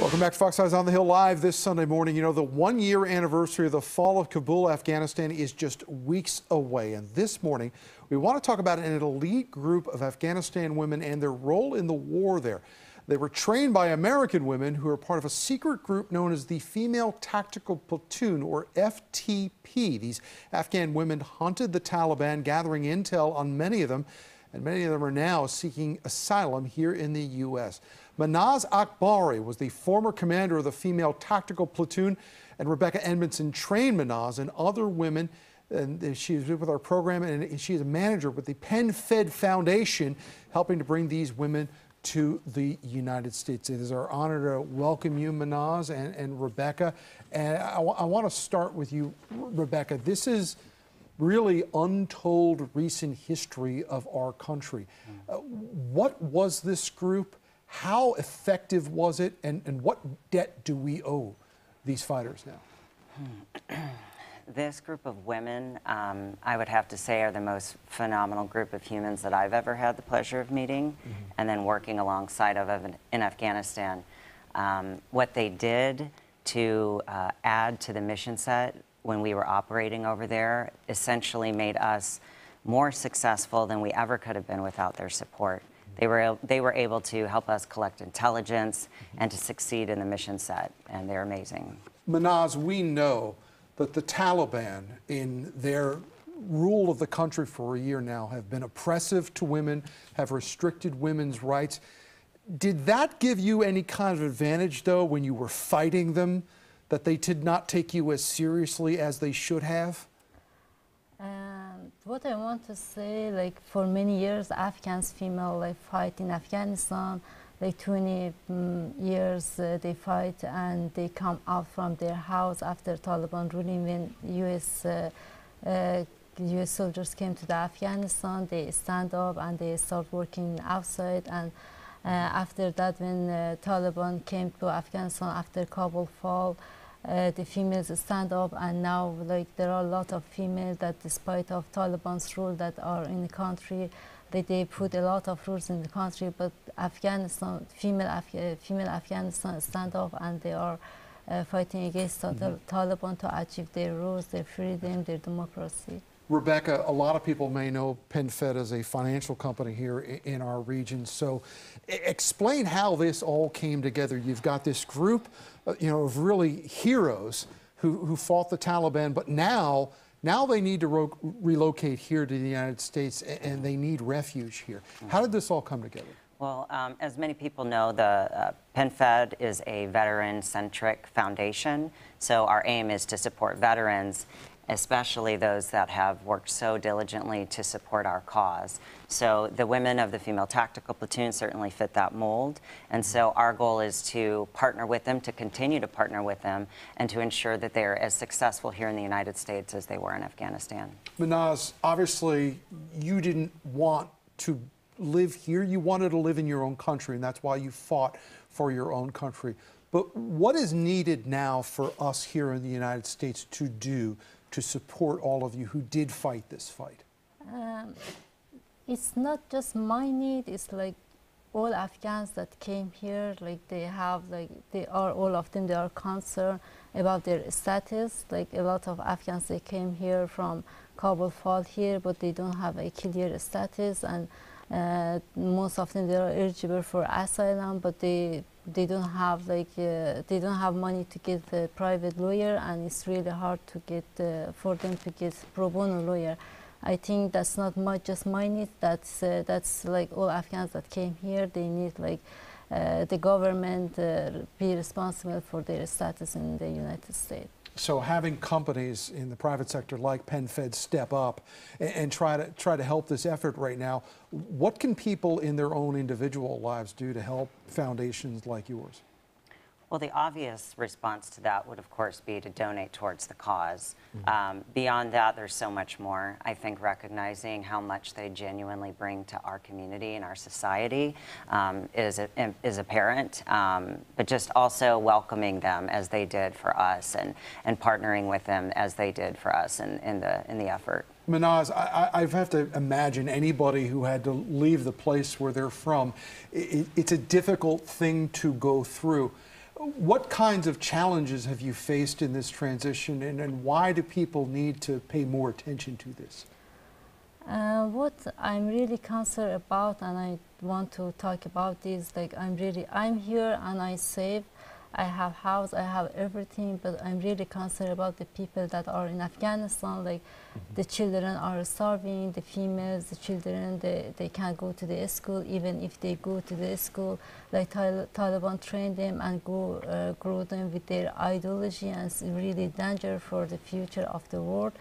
Welcome back to Fox Eyes on the Hill Live this Sunday morning. You know, the one-year anniversary of the fall of Kabul, Afghanistan is just weeks away. And this morning, we want to talk about an elite group of Afghanistan women and their role in the war there. They were trained by American women who are part of a secret group known as the Female Tactical Platoon, or FTP. These Afghan women hunted the Taliban, gathering intel on many of them, and many of them are now seeking asylum here in the U.S. Mahnaz Akbari was the former commander of the Female Tactical Platoon, and Rebekan Edmondson trained Mahnaz and other women. And she was with our program, and she is a manager with the PenFed Foundation, helping to bring these women to the United States. It is our honor to welcome you, Mahnaz and Rebekan. And I want to start with you, Rebekan. This is really untold recent history of our country. What was this group? How effective was it? And what debt do we owe these fighters now? This group of women, I would have to say, are the most phenomenal group of humans that I've ever had the pleasure of meeting and then working alongside of in Afghanistan. What they did to add to the mission set when we were operating over there essentially made us more successful than we ever could have been without their support. They were able to help us collect intelligence and to succeed in the mission set, and they're amazing. Mahnaz, we know that the Taliban, in their rule of the country for a year now, have been oppressive to women, have restricted women's rights. Did that give you any kind of advantage, though, when you were fighting them, that they did not take you as seriously as they should have? What I want to say, like, for many years, Afghans female fight in Afghanistan. Like 20 years they fight, and they come out from their house after Taliban ruling. When US soldiers came to the Afghanistan, they stand up and they start working outside. And after that, when Taliban came to Afghanistan after Kabul fall, the females stand up, and now there are a lot of females that, despite of Taliban's rule that are in the country, they put a lot of rules in the country, but Afghanistan, female Afghanistan stand up, and they are fighting against Taliban to achieve their rules, their freedom, their democracy. Rebekan, a lot of people may know PenFed as a financial company here in our region. So explain how this all came together. You've got this group, of really heroes who fought the Taliban, but now they need to relocate here to the United States, and they need refuge here. How did this all come together? Well, as many people know, the PenFed is a veteran-centric foundation, so our aim is to support veterans, especially those that have worked so diligently to support our cause. So the women of the Female Tactical Platoon certainly fit that mold, and so our goal is to partner with them, to continue to partner with them, and to ensure that they are as successful here in the United States as they were in Afghanistan. Mahnaz, obviously you didn't want to live here. You wanted to live in your own country, and that's why you fought for your own country. But what is needed now for us here in the United States to do to support all of you who did fight this fight? It's not just my need, it's like all Afghans that came here, all of them, they are concerned about their status. Like a lot of Afghans, they came here from Kabul fall here, but they don't have a clear status, and most of them, they are eligible for asylum, but they don't have they don't have money to get a private lawyer, and it's really hard to get for them to get pro bono lawyer. I think that's not just my need. That's like all Afghans that came here. They need the government be responsible for their status in the United States. So having companies in the private sector like PenFed step up and try to help this effort right now, what can people in their own individual lives do to help foundations like yours? Well, the obvious response to that would, of course, be to donate towards the cause. Beyond that, there's so much more. I think recognizing how much they genuinely bring to our community and our society is apparent, but just also welcoming them as they did for us, and partnering with them as they did for us in the effort. Mahnaz, I have to imagine anybody who had to leave the place where they're from, it's a difficult thing to go through. What kinds of challenges have you faced in this transition, and why do people need to pay more attention to this? What I'm really concerned about, and I want to talk about this, like I'm here and I save. I have house, I have everything, but I'm really concerned about the people that are in Afghanistan. Like the children are starving, the females, the children, they can't go to the school. Even if they go to the school, like Taliban train them and grow them with their ideology, and it's really danger for the future of the world.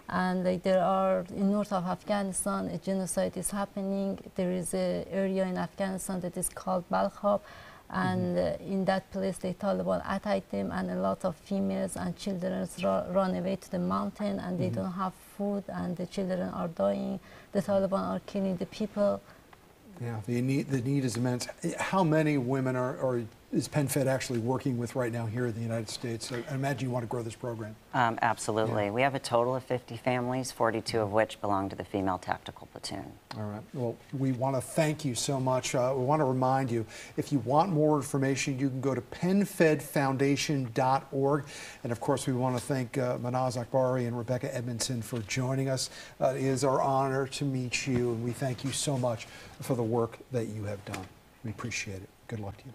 And like there are, in north of Afghanistan, a genocide is happening. There is an area in Afghanistan that is called Balkhab. And in that place, the Taliban attacked them, and a lot of females and children run away to the mountain, and they don't have food, and the children are dying. The Taliban are killing the people. Yeah, the need is immense. How many women is PenFed actually working with right now here in the United States? I imagine you want to grow this program. Absolutely. Yeah. We have a total of 50 families, 42 of which belong to the Female Tactical Platoon. All right. Well, we want to thank you so much. We want to remind you, if you want more information, you can go to penfedfoundation.org. And of course, we want to thank Mahnaz Akbari and Rebekan Edmondson for joining us. It is our honor to meet you, and we thank you so much for the work that you have done. We appreciate it. Good luck to you.